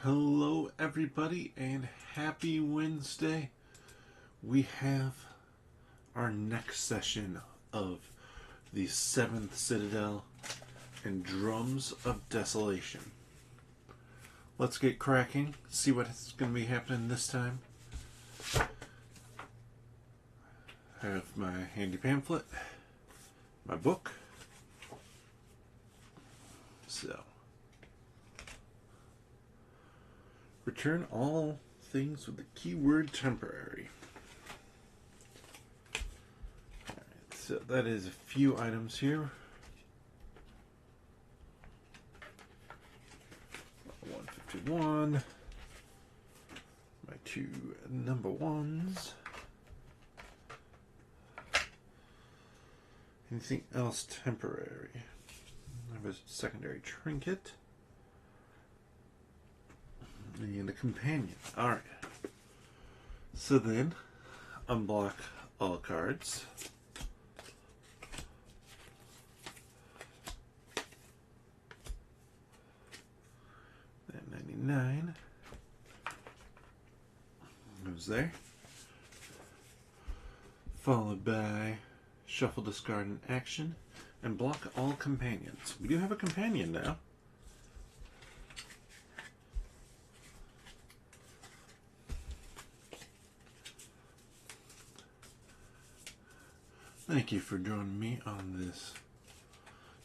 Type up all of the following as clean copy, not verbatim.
Hello everybody and happy Wednesday. We have our next session of the 7th Citadel and Drums of Desolation. Let's get cracking, see what's going to be happening this time. I have my handy pamphlet, my book. So, return all things with the keyword temporary. Alright, so that is a few items here. 151. My two number ones. Anything else temporary? I have a secondary trinket. And a companion. Alright. So then, unblock all cards. That 99 goes there. Followed by shuffle, discard, and action. And block all companions. We do have a companion now. Thank you for joining me on this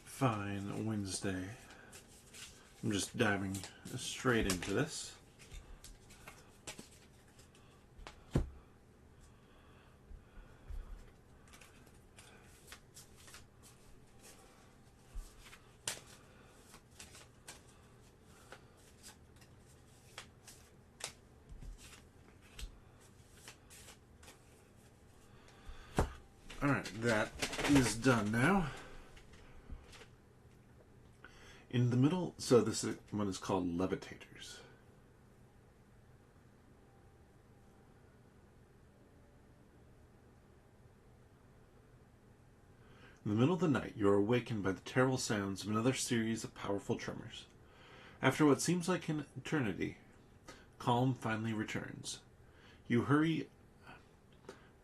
fine Wednesday. I'm just diving straight into this. Alright, that is done now. In the middle, so this one is called Levitators. In the middle of the night, you are awakened by the terrible sounds of another series of powerful tremors. After what seems like an eternity, calm finally returns. You hurry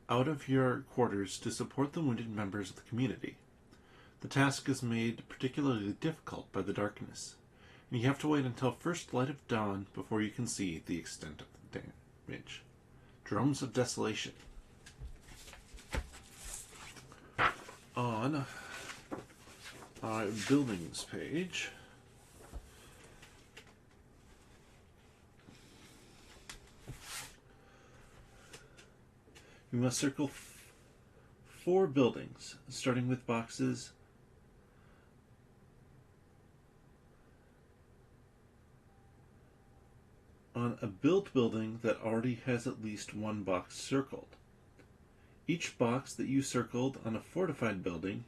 out of your quarters to support the wounded members of the community. The task is made particularly difficult by the darkness, and you have to wait until first light of dawn before you can see the extent of the damage. Drums of Desolation. On our buildings page, you must circle 4 buildings, starting with boxes on a built building that already has at least one box circled. Each box that you circled on a fortified building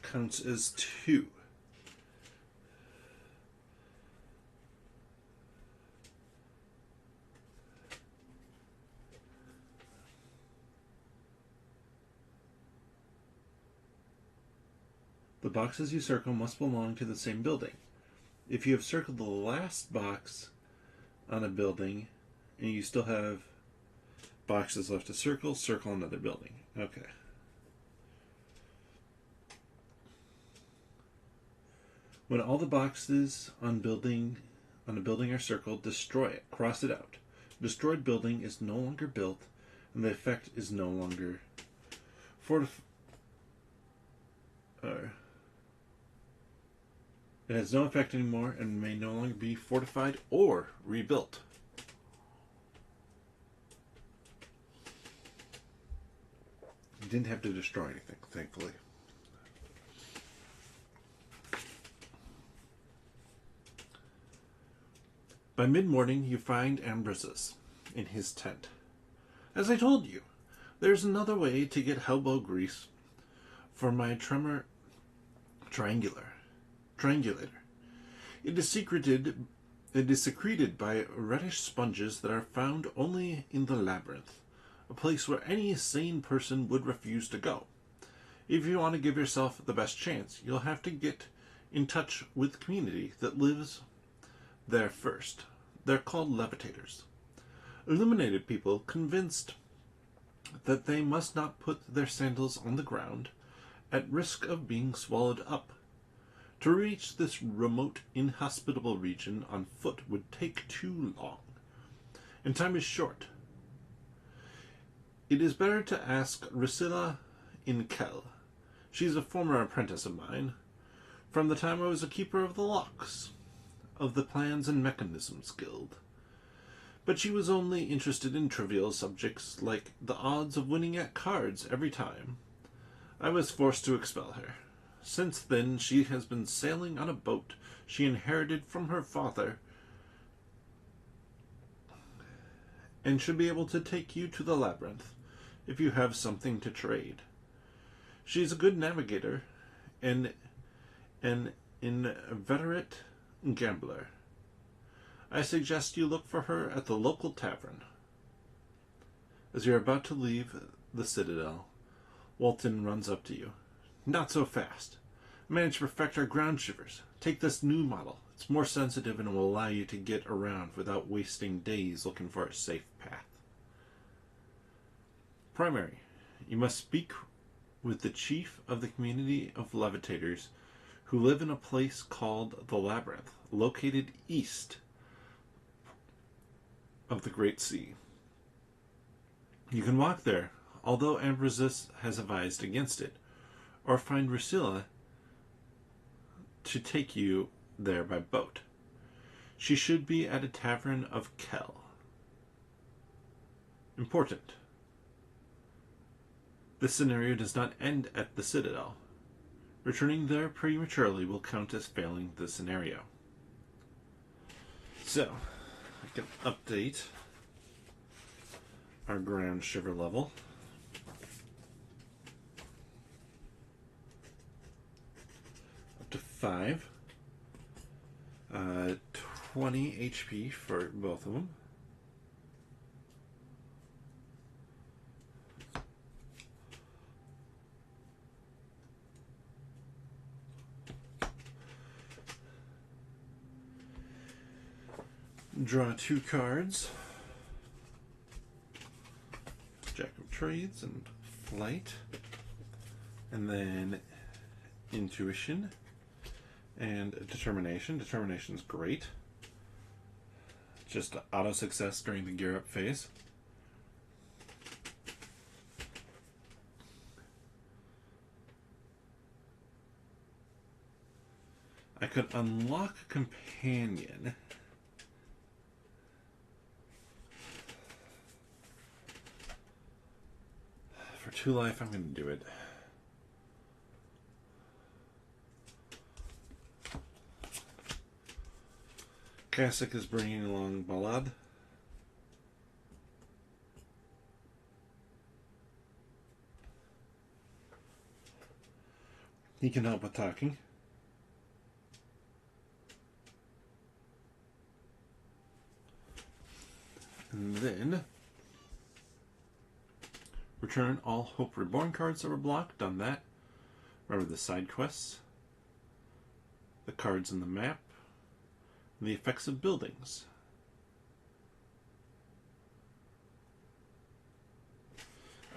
counts as 2. The boxes you circle must belong to the same building. If you have circled the last box on a building and you still have boxes left to circle, circle another building. Okay. When all the boxes on a building are circled, destroy it. Cross it out. Destroyed building is no longer built, and the effect is no longer it has no effect anymore and may no longer be fortified or rebuilt. You didn't have to destroy anything, thankfully. By mid-morning, you find Ambrosius in his tent. As I told you, there's another way to get elbow grease for my triangulator. It is secreted by reddish sponges that are found only in the labyrinth, a place where any sane person would refuse to go. If you want to give yourself the best chance, you'll have to get in touch with the community that lives there first. They're called levitators. Illuminated people convinced that they must not put their sandals on the ground at risk of being swallowed up. To reach this remote, inhospitable region on foot would take too long, and time is short. It is better to ask Rusilla in Kell. She's a former apprentice of mine, from the time I was a keeper of the locks, of the Plans and Mechanisms Guild. But she was only interested in trivial subjects like the odds of winning at cards every time. I was forced to expel her. Since then, she has been sailing on a boat she inherited from her father, and should be able to take you to the labyrinth if you have something to trade. She's a good navigator and an inveterate gambler. I suggest you look for her at the local tavern. As you're about to leave the Citadel, Walton runs up to you. Not so fast. I managed to perfect our ground shivers. Take this new model. It's more sensitive and will allow you to get around without wasting days looking for a safe path. Primary. You must speak with the chief of the community of levitators who live in a place called the Labyrinth, located east of the Great Sea. You can walk there, although Ambrosius has advised against it, or find Rusilla to take you there by boat. She should be at a tavern of Kell. Important. This scenario does not end at the Citadel. Returning there prematurely will count as failing the scenario. So, I can update our ground shiver level. Up to 5. 20 HP for both of them. Draw 2 cards. Jack of Trades and Flight. And then Intuition and Determination. Determination's great. Just auto success during the gear up phase. I could unlock Companion. For 2 life, I'm going to do it. Kasich is bringing along Ballad. He can help with talking. And then return all Hope Reborn cards that were blocked. Done that. Remember the side quests, the cards in the map, and the effects of buildings.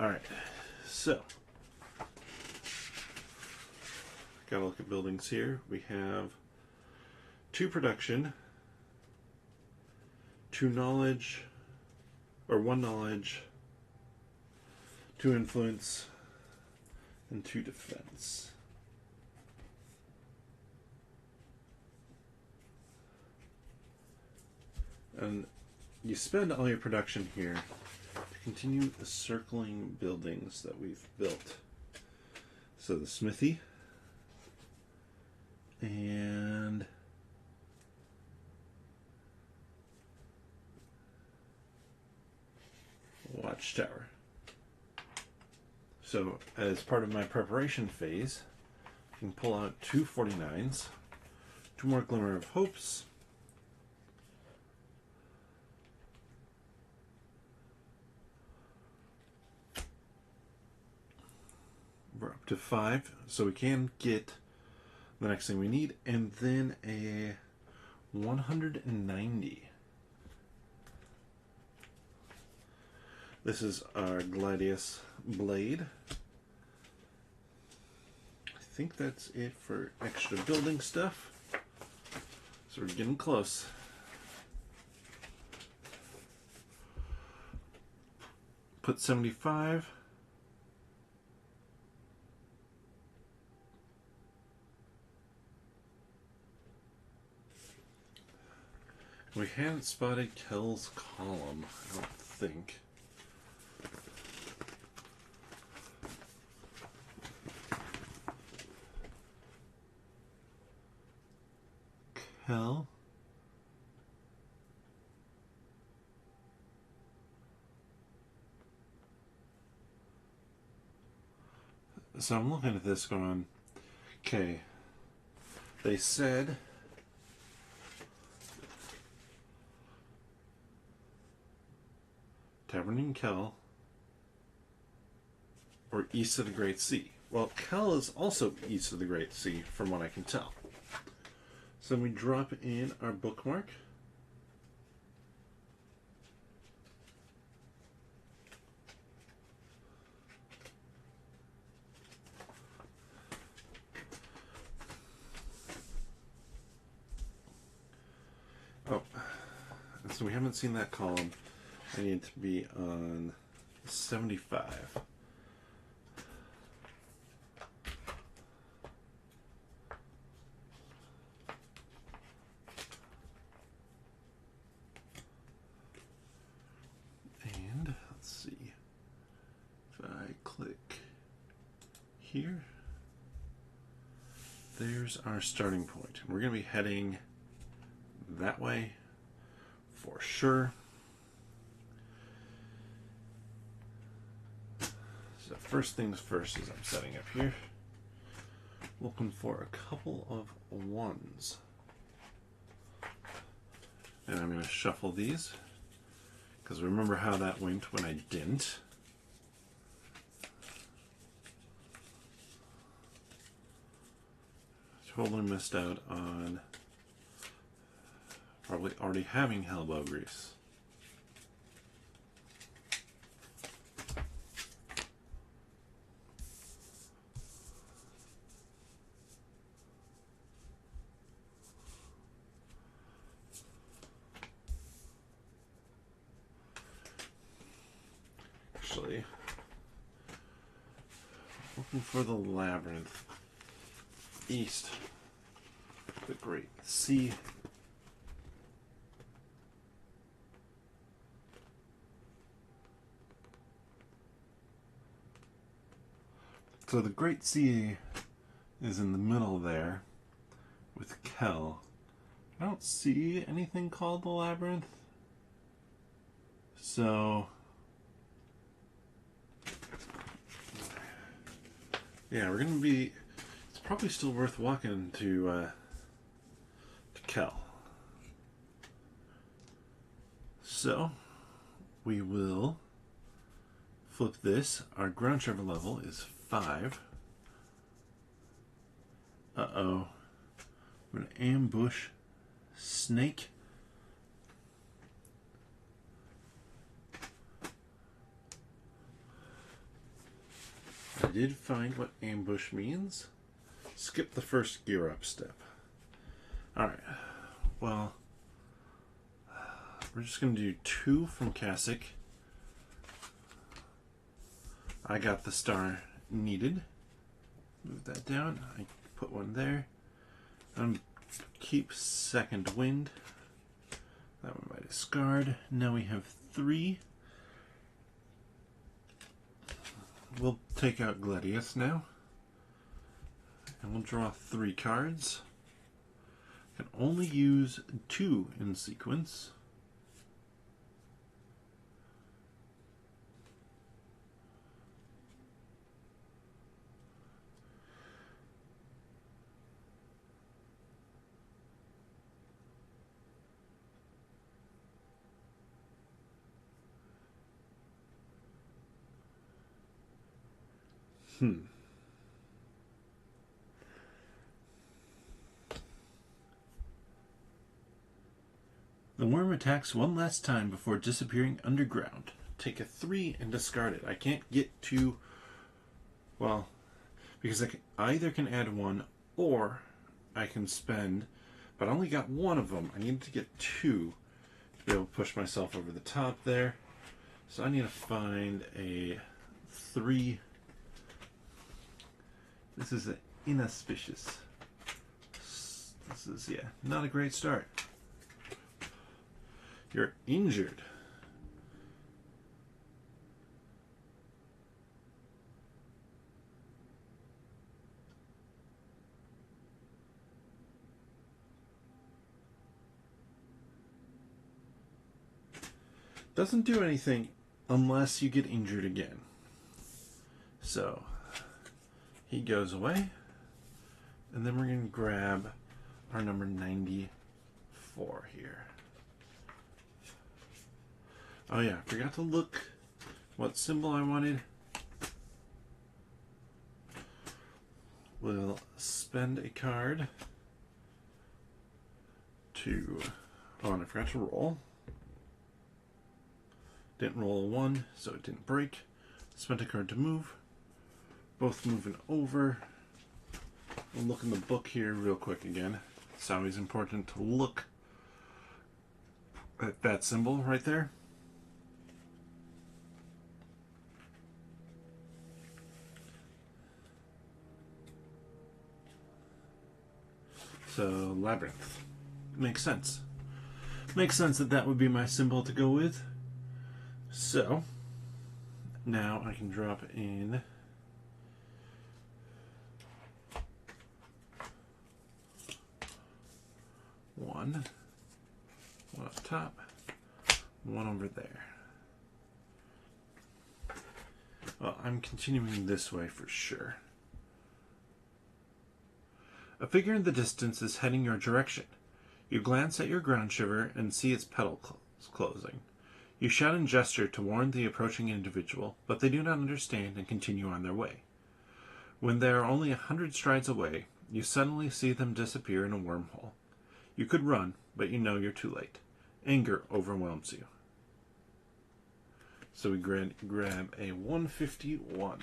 Alright, so gotta look at buildings here. We have 2 production, 2 knowledge, or 1 knowledge, 2 influence, and 2 defense. And you spend all your production here to continue the circling buildings that we've built. So the smithy and watchtower. So as part of my preparation phase, I can pull out 2 49s, 2 more Glimmer of Hopes, we're up to 5, so we can get the next thing we need, and then a 190. This is our Gladius blade. I think that's it for extra building stuff. So we're getting close. Put 75. We hadn't spotted Kel's column, I don't think. Kel. So I'm looking at this going, okay, they said Tavern in Kel or east of the Great Sea. Well, Kel is also east of the Great Sea from what I can tell. So we drop in our bookmark. Oh, so we haven't seen that column. I need to be on 75. And let's see. If I click here, there's our starting point. We're going to be heading that way for sure. So first things first is I'm setting up here. Looking for a couple of ones. And I'm going to shuffle these because remember how that went when I didn't. Totally missed out on probably already having elbow grease. Actually, looking for the labyrinth east, the Great Sea. So the Great Sea is in the middle there with Kel. I don't see anything called the labyrinth. So yeah, we're gonna be. It's probably still worth walking to Kel. So we will flip this. Our ground travel level is 5. Uh-oh. I'm gonna ambush snake. I did find what ambush means. Skip the first gear up step. Alright. Well, we're just going to do 2 from Kasich. I got the star needed. Move that down. I put one there. Keep second wind. That one might discard. Now we have 3. We'll take out Gladius now. And we'll draw 3 cards. Can only use 2 in sequence. The worm attacks one last time before disappearing underground. Take a 3 and discard it. I can't get to... Well, because I either can add 1 or I can spend... But I only got 1 of them. I need to get 2 to be able to push myself over the top there. So I need to find a 3. This is an inauspicious. This is, yeah, not a great start. You're injured. Doesn't do anything unless you get injured again. So he goes away, and then we're going to grab our number 94 here. Oh yeah, I forgot to look what symbol I wanted. We'll spend a card to... Oh, and I forgot to roll. Didn't roll a 1, so it didn't break. Spent a card to move. Both moving over. We'll look in the book here real quick again. It's always important to look at that symbol right there. So, labyrinth. Makes sense. Makes sense that that would be my symbol to go with. So, now I can drop in one up top, 1 over there. Well, I'm continuing this way for sure. A figure in the distance is heading your direction. You glance at your ground shiver and see its petal closing. You shout and gesture to warn the approaching individual, but they do not understand and continue on their way. When they are only 100 strides away, you suddenly see them disappear in a wormhole. You could run, but you know you're too late. Anger overwhelms you. So we grab a 151.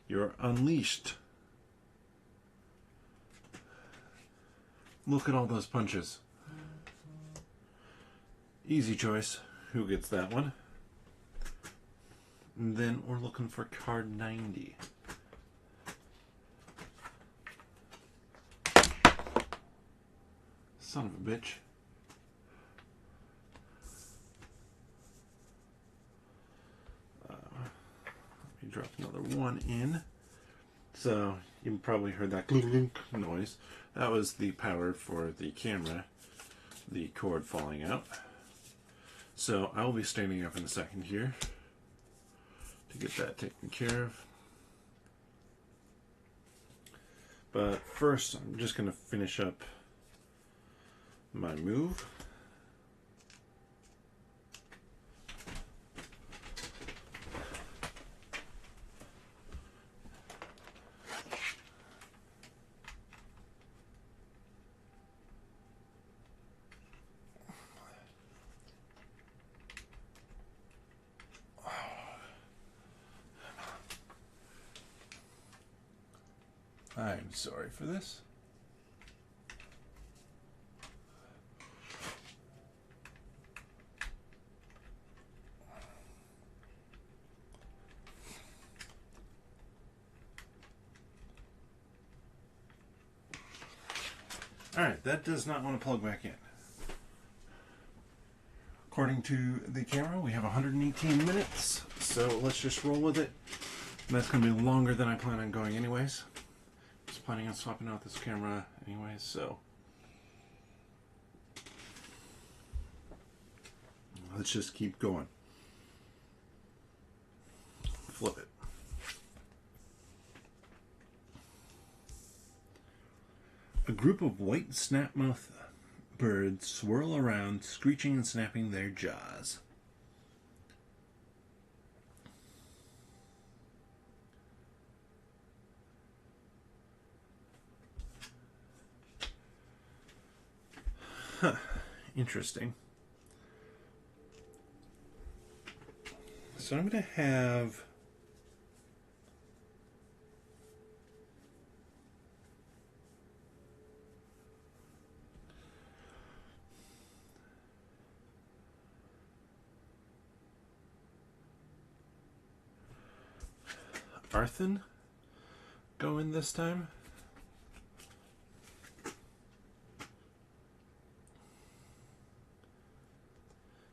You're unleashed. Look at all those punches. Easy choice. Who gets that one? And then we're looking for card 90. Son of a bitch. Let me drop another 1 in. So you probably heard that clink noise. That was the power for the camera, the cord falling out. So I will be standing up in a second here to get that taken care of. But first, I'm just going to finish up my move. I'm sorry for this. Alright, that does not want to plug back in. According to the camera, we have 118 minutes, so let's just roll with it. And that's going to be longer than I plan on going anyways. I was planning on swapping out this camera anyways, so let's just keep going. Flip it. A group of white snapmouth birds swirl around, screeching and snapping their jaws. interesting. So I'm going to have Arthur go in this time.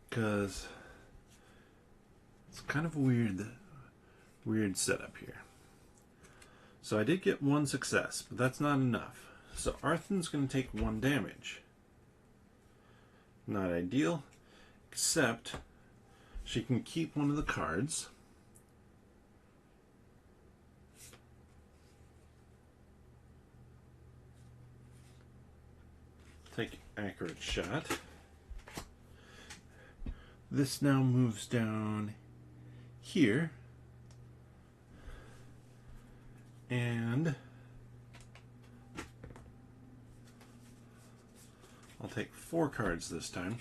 Because it's kind of a weird setup here. So I did get one success, but that's not enough. So Arthur's going to take 1 damage. Not ideal, except she can keep one of the cards. Take accurate shot. This now moves down here. And I'll take 4 cards this time.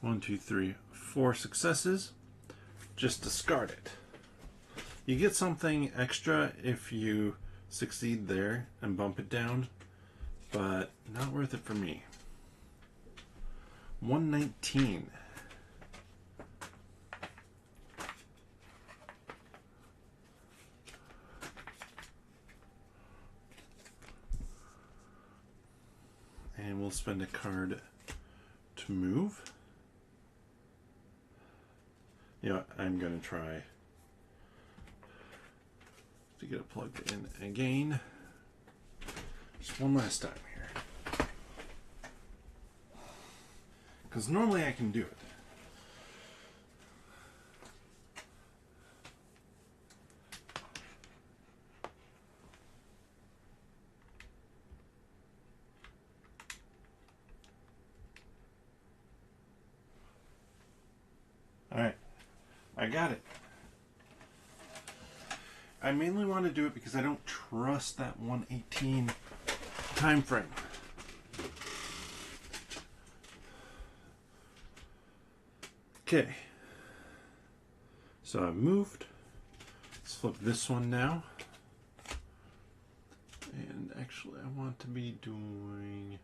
One, two, three, 4 successes. Just discard it. You get something extra if you succeed there and bump it down, but not worth it for me. 119. And we'll spend a card to move. You know, I'm going to try to get it plugged in again. Just one last time here. Because normally I can do it. Alright, I got it. I mainly want to do it because I don't trust that 118 time frame. Okay, so I've moved. Let's flip this one now. And actually I want to be doing...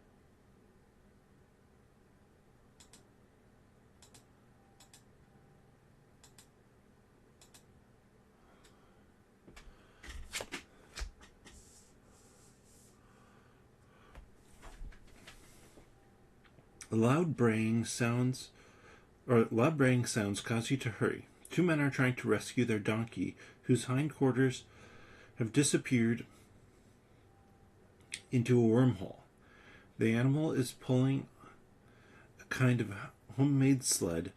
Loud braying sounds cause you to hurry. 2 men are trying to rescue their donkey, whose hindquarters have disappeared into a wormhole. The animal is pulling a kind of homemade sled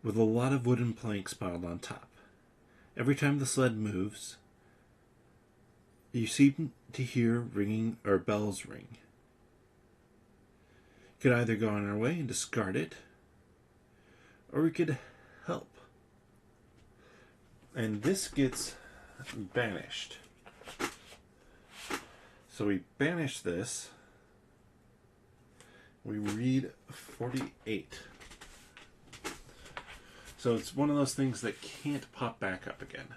with a lot of wooden planks piled on top. Every time the sled moves, you seem to hear ringing or bells ring. Could either go on our way and discard it, or we could help. And this gets banished. So we banish this. We read 48. So it's one of those things that can't pop back up again.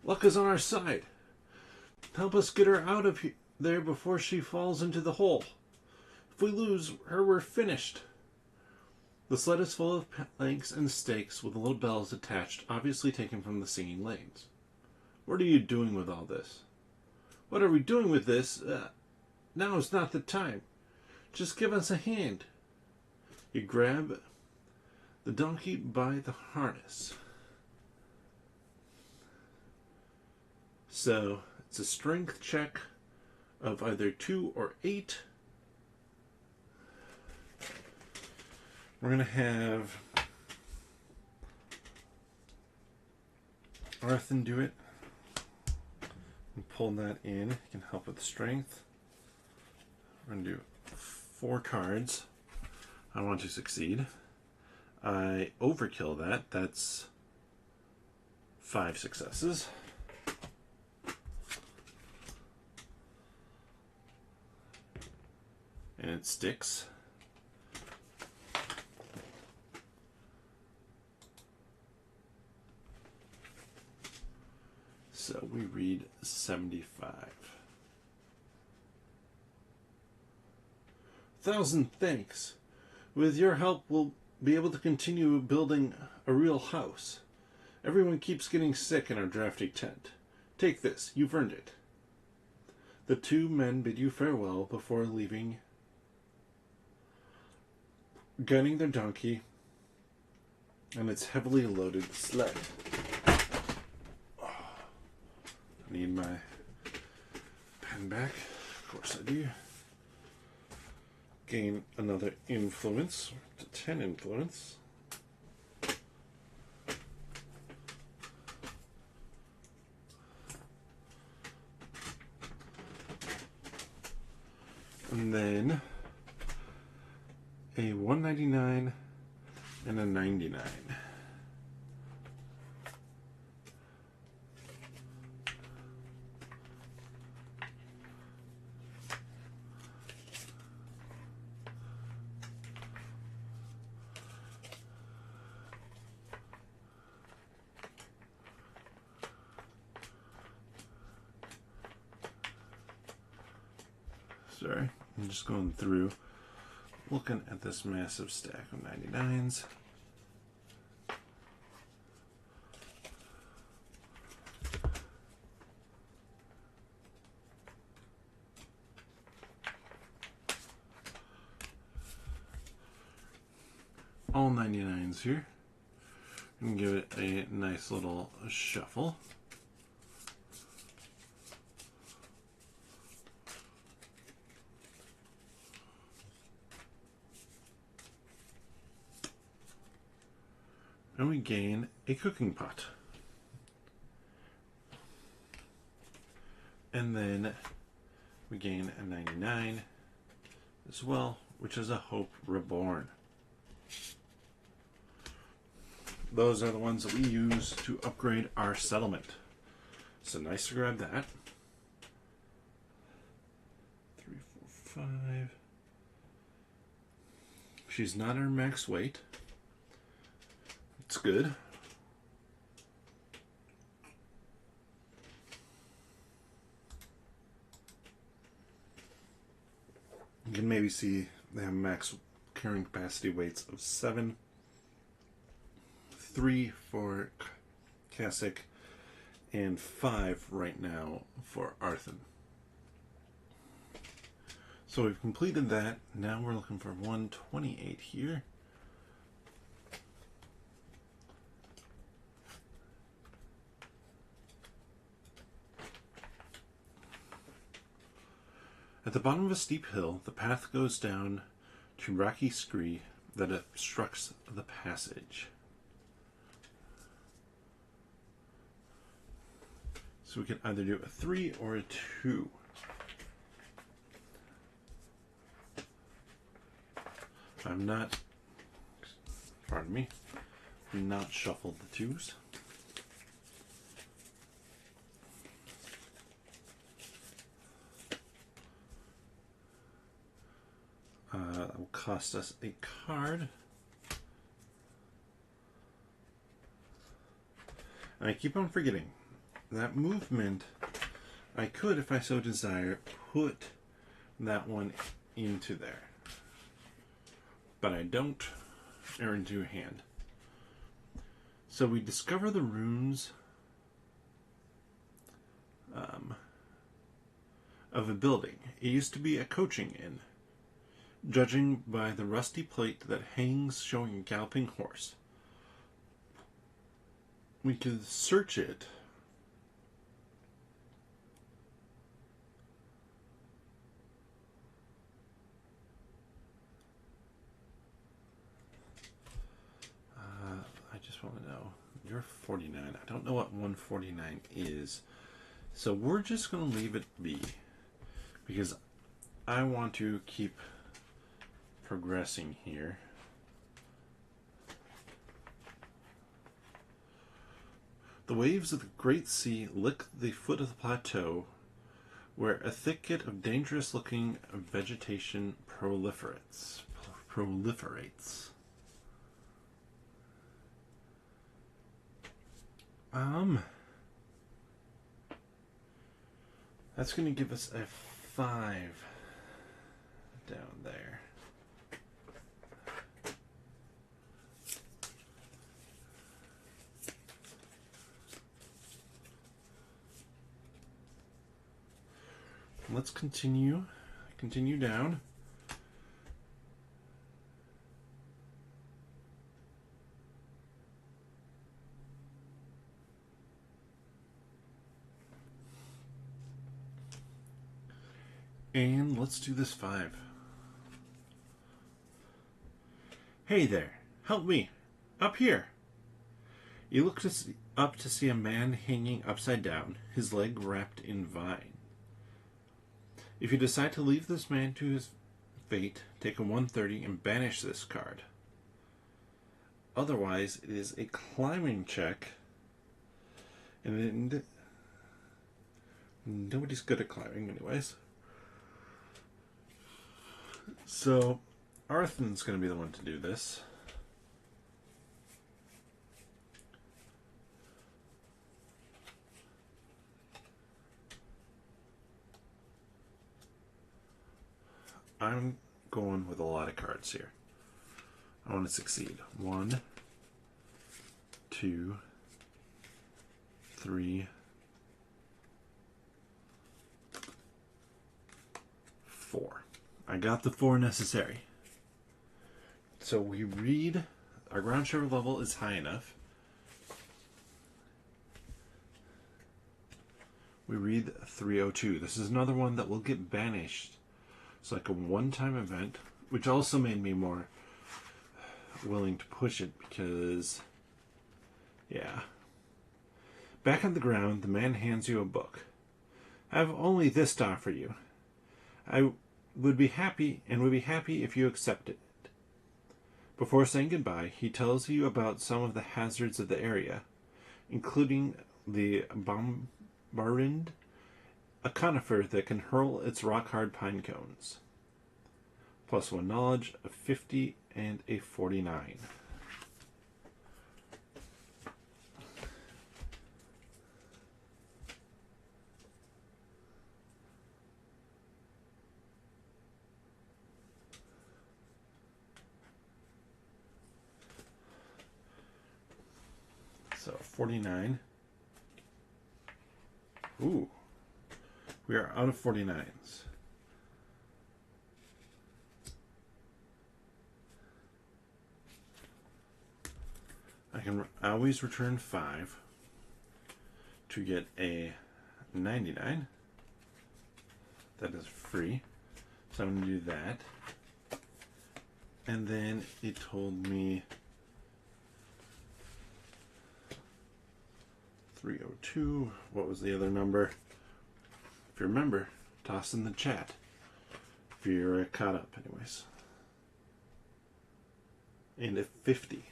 Luck is on our side. Help us get her out of there before she falls into the hole. If we lose her, we're finished. The sled is full of planks and stakes with little bells attached, obviously taken from the singing lanes. What are you doing with all this? What are we doing with this? Now is not the time. Just give us a hand. You grab the donkey by the harness. So it's a strength check of either 2 or 8. We're going to have Arthur do it. And pull that in. It can help with strength. We're going to do 4 cards. I want to succeed. I overkill that. That's 5 successes. And it sticks. So we read 75. 1,000 thanks. With your help, we'll be able to continue building a real house. Everyone keeps getting sick in our drafty tent. Take this, you've earned it. The 2 men bid you farewell before leaving, gunning their donkey and its heavily loaded sled. I need my pen back. Of course I do. Gain another influence to 10 influence. And then a 199 and a 99. Sorry, I'm just going through, looking at this massive stack of 99s. All 99s here. And give it a nice little shuffle. And we gain a cooking pot. And then we gain a 99 as well, which is a Hope Reborn. Those are the ones that we use to upgrade our settlement. So nice to grab that. 3, 4, 5. She's not her max weight. It's good. You can maybe see they have max carrying capacity weights of 7. 3 for Kasich, and 5 right now for Arthur. So we've completed that. Now we're looking for 128 here. At the bottom of a steep hill, the path goes down to rocky scree that obstructs the passage. So we can either do a 3 or a 2. I'm not, pardon me, not shuffled the 2s. That will cost us a card. And I keep on forgetting that movement. I could, if I so desire, put that one into there. But I don't, or into a hand. So we discover the runes of a building. It used to be a coaching inn. Judging by the rusty plate that hangs showing a galloping horse, we could search it I just want to know, you're 49. I don't know what 149 is, so we're just going to leave it be because I want to keep progressing here. The waves of the great sea lick the foot of the plateau, where a thicket of dangerous-looking vegetation proliferates. That's going to give us a 5 down there. Let's continue down. And let's do this 5. Hey there, help me. Up here. You look up to see a man hanging upside down, his leg wrapped in vine. If you decide to leave this man to his fate, take a 130 and banish this card. Otherwise, it is a climbing check, and nobody's good at climbing anyways. So, Arthan's going to be the one to do this. I'm going with a lot of cards here. I want to succeed. 1, 2, 3, 4. I got the 4 necessary. So we read, our ground shiver level is high enough. We read 302. This is another one that will get banished. It's like a one-time event, which also made me more willing to push it because, yeah. Back on the ground, the man hands you a book. I have only this to offer you. I would be happy if you accepted it. Before saying goodbye, he tells you about some of the hazards of the area, including the bombarind, a conifer that can hurl its rock-hard pine cones. +1 knowledge, a 50, and a 49. So 49. Ooh. We are out of 49s. I can always return 5 to get a 99. That is free. So I'm going to do that. And then it told me 302. What was the other number? If you remember, toss in the chat. If you're caught up, anyways. And a 50.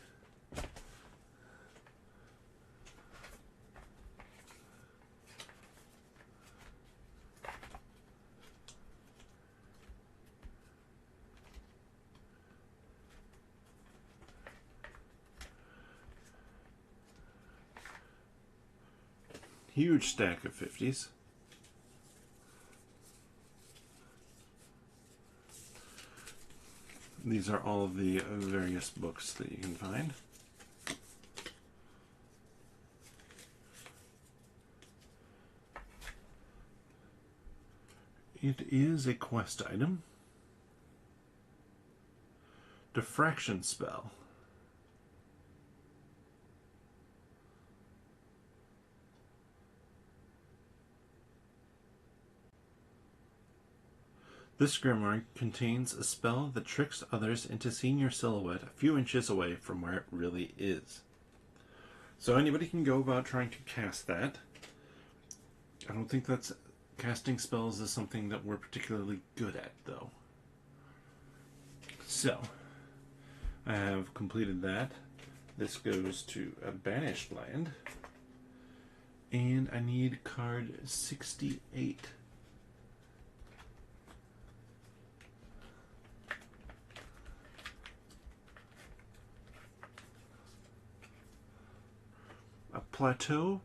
Huge stack of 50s. These are all of the various books that you can find. It is a quest item. Diffraction spell. This grimoire contains a spell that tricks others into seeing your silhouette a few inches away from where it really is. So anybody can go about trying to cast that. I don't think that's casting spells is something that we're particularly good at, though. So, I have completed that. This goes to a banished land. And I need card 68. A plateau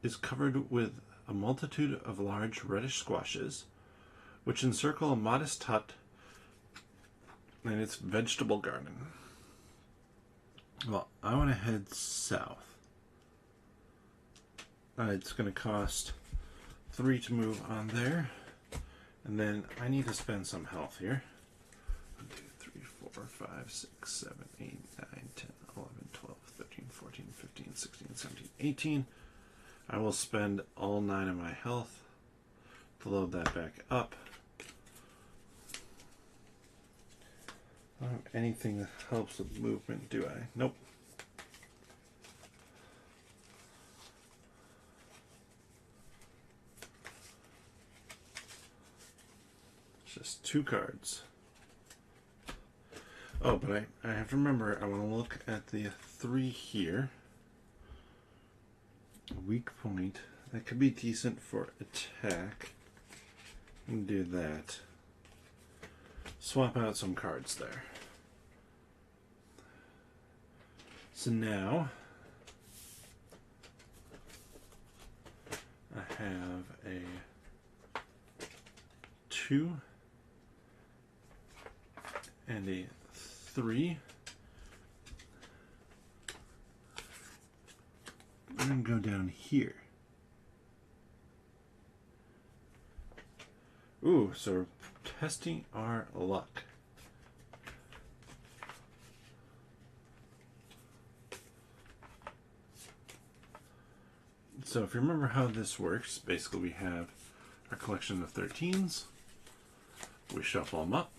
is covered with a multitude of large reddish squashes, which encircle a modest hut and its vegetable garden. Well, I want to head south. It's going to cost 3 to move on there. And then I need to spend some health here. 1, 2, 3, 4, 5, 6, 7, 8, 9, 10, 11, 12, 13, 14, 15, 16, 17, 18. I will spend all 9 of my health to load that back up. I don't have anything that helps with movement, do I? Nope. Just 2 cards. Oh, but I have to remember, I want to look at the 3 here. A weak point. That could be decent for attack. And do that. Swap out some cards there. So now I have a 2 and a 3. I'm going to go down here. Ooh, so we're testing our luck. So if you remember how this works, basically we have our collection of 13s. We shuffle them up.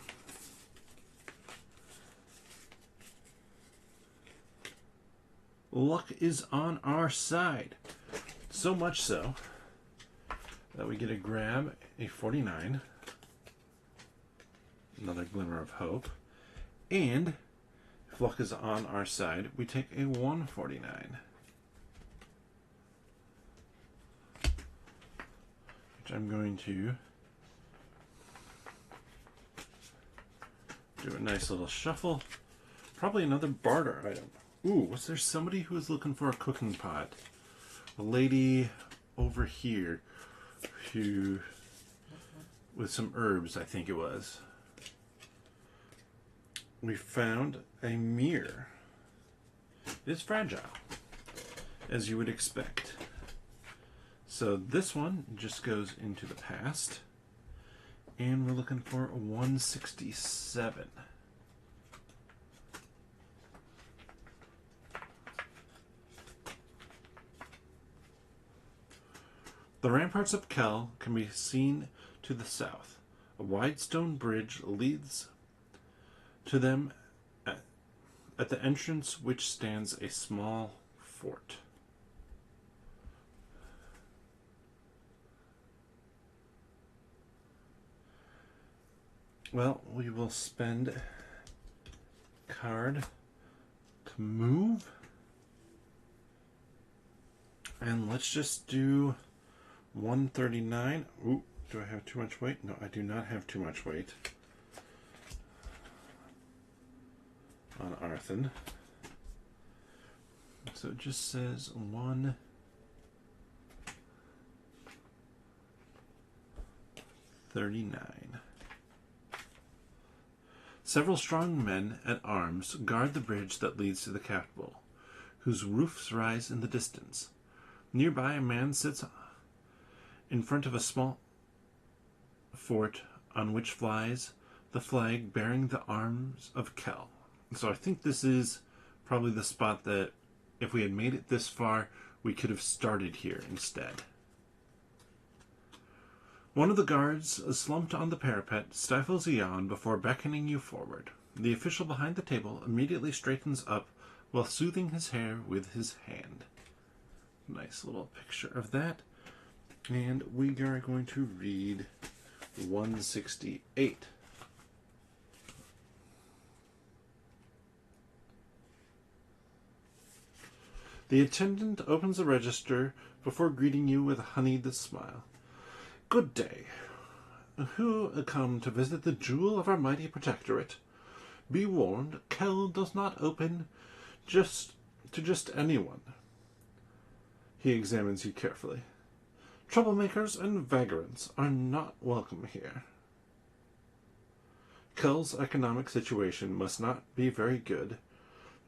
Luck is on our side. So much so that we get to grab a 49. Another glimmer of hope. And if luck is on our side, we take a 149. Which I'm going to do a nice little shuffle. Probably another barter item. Ooh, was there somebody who was looking for a cooking pot? A lady over here who, with some herbs, I think it was. We found a mirror. It's fragile, as you would expect. So this one just goes into the past. And we're looking for a 167. The ramparts of Kel can be seen to the south. A wide stone bridge leads to them at the entrance, which stands a small fort. Well, we will spend card to move. And let's just do 139. Ooh, do I have too much weight? No, I do not have too much weight on Arthur. So it just says 139. Several strong men at arms guard the bridge that leads to the capital, whose roofs rise in the distance. Nearby, a man sits in front of a small fort on which flies the flag bearing the arms of Kel. So I think this is probably the spot that, if we had made it this far, we could have started here instead. One of the guards, slumped on the parapet, stifles a yawn before beckoning you forward. The official behind the table immediately straightens up while soothing his hair with his hand. Nice little picture of that. And we are going to read 168. The attendant opens the register before greeting you with a honeyed smile. Good day. Who come to visit the jewel of our mighty protectorate? Be warned, Kel does not open just anyone. He examines you carefully. Troublemakers and vagrants are not welcome here. Kel's economic situation must not be very good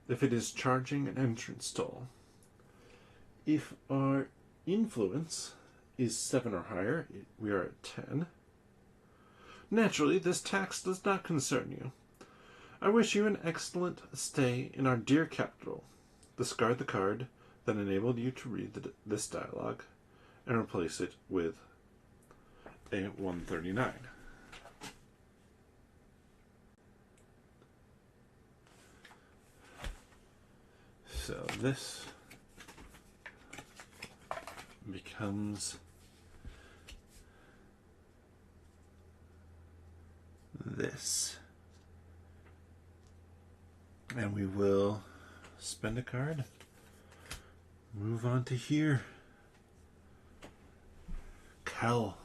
if it is charging an entrance toll. If our influence is 7 or higher, we are at 10. Naturally, this tax does not concern you. I wish you an excellent stay in our dear capital. Discard the card that enabled you to read this dialogue and replace it with a 139. So this becomes this. And we will spend a card. Move on to here. Kel.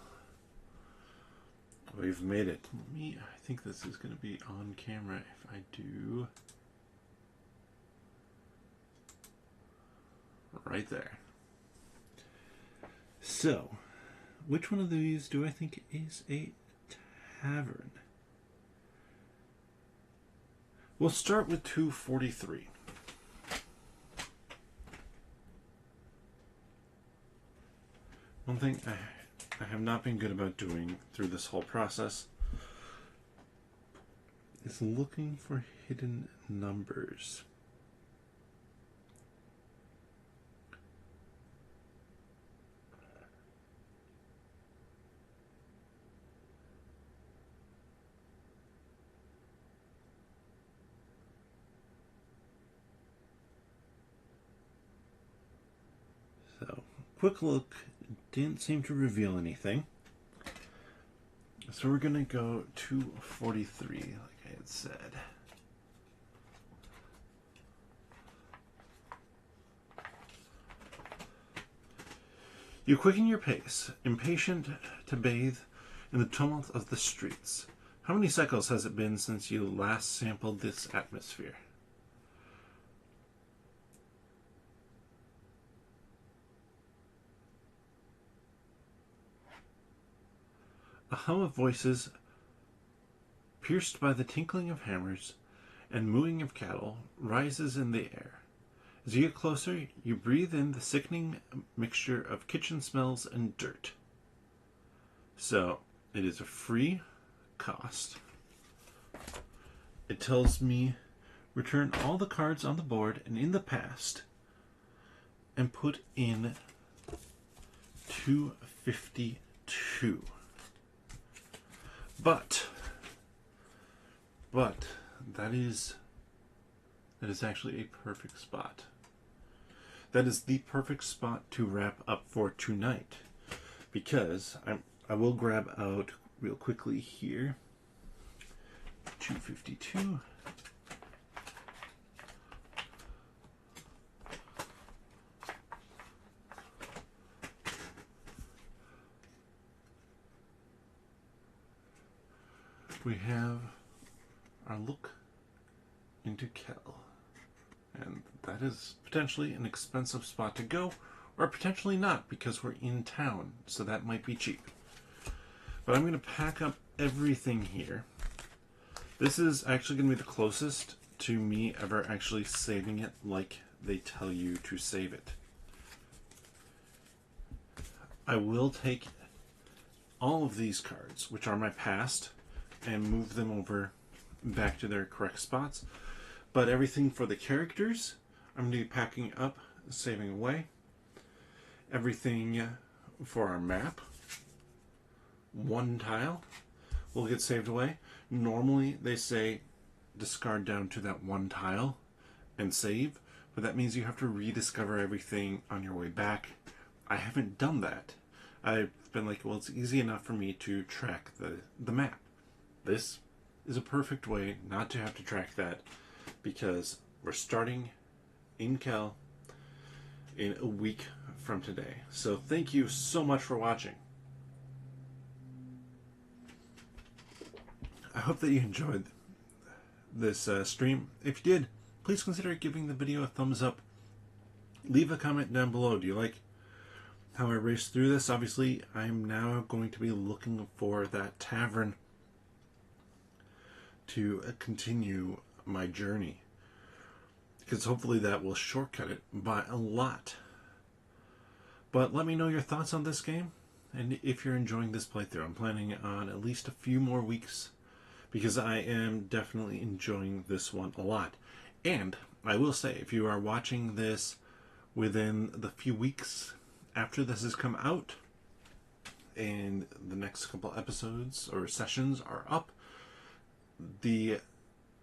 We've made it. I think this is going to be on camera if I do. Right there. So, which one of these do I think is a tavern? We'll start with 243. One thing I have not been good about doing through this whole process is looking for hidden numbers. So, quick look, didn't seem to reveal anything. So we're going to go to 43, like I had said. You quicken your pace, impatient to bathe in the tumult of the streets. How many cycles has it been since you last sampled this atmosphere? A hum of voices, pierced by the tinkling of hammers and mooing of cattle, rises in the air. As you get closer, you breathe in the sickening mixture of kitchen smells and dirt. So, it is a free cost. It tells me return all the cards on the board and in the past and put in 252. But that is actually a perfect spot. That is the perfect spot to wrap up for tonight, because I will grab out real quickly here 252. We have our look into Kel. And that is potentially an expensive spot to go, or potentially not, because we're in town, so that might be cheap. But I'm going to pack up everything here. This is actually going to be the closest to me ever actually saving it like they tell you to save it. I will take all of these cards, which are my past, and move them over back to their correct spots. But everything for the characters, I'm going to be packing up, saving away. Everything for our map, one tile, will get saved away. Normally they say discard down to that one tile and save, but that means you have to rediscover everything on your way back. I haven't done that. I've been like, well, it's easy enough for me to track the map. This is a perfect way not to have to track that, because we're starting in Kel in a week from today. So thank you so much for watching. I hope that you enjoyed this stream. If you did, please consider giving the video a thumbs up. Leave a comment down below. Do you like how I raced through this? Obviously, I'm now going to be looking for that tavern to continue my journey, because hopefully that will shortcut it by a lot. But let me know your thoughts on this game, and if you're enjoying this playthrough. I'm planning on at least a few more weeks, because I am definitely enjoying this one a lot. And I will say, if you are watching this within the few weeks after this has come out, and the next couple episodes or sessions are up, the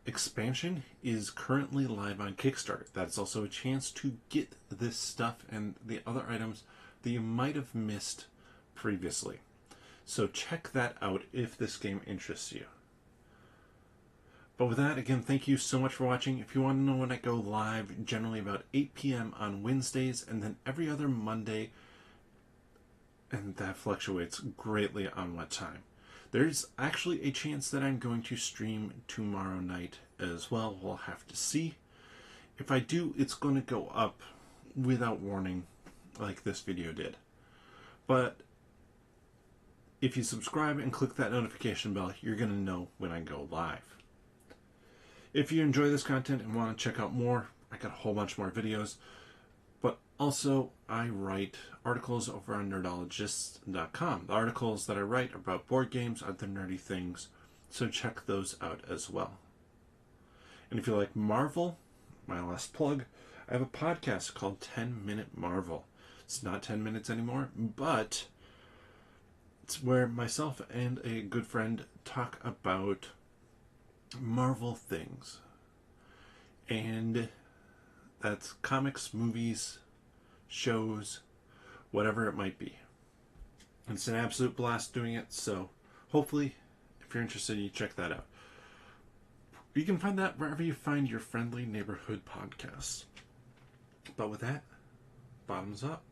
expansion is currently live on Kickstarter. That's also a chance to get this stuff and the other items that you might have missed previously. So check that out if this game interests you. But with that, again, thank you so much for watching. If you want to know when I go live, generally about 8 p.m. on Wednesdays, and then every other Monday, and that fluctuates greatly on what time. There's actually a chance that I'm going to stream tomorrow night as well. We'll have to see. If I do, it's going to go up without warning, like this video did. But if you subscribe and click that notification bell, you're going to know when I go live. If you enjoy this content and want to check out more, I got a whole bunch more videos. But also, I write articles over on nerdologists.com. The articles that I write are about board games, other nerdy things, so check those out as well. And if you like Marvel, my last plug, I have a podcast called 10 Minute Marvel. It's not 10 minutes anymore, but it's where myself and a good friend talk about Marvel things. And that's comics, movies, shows, whatever it might be. It's an absolute blast doing it, so hopefully, if you're interested, you check that out. You can find that wherever you find your friendly neighborhood podcasts. But with that, bottoms up.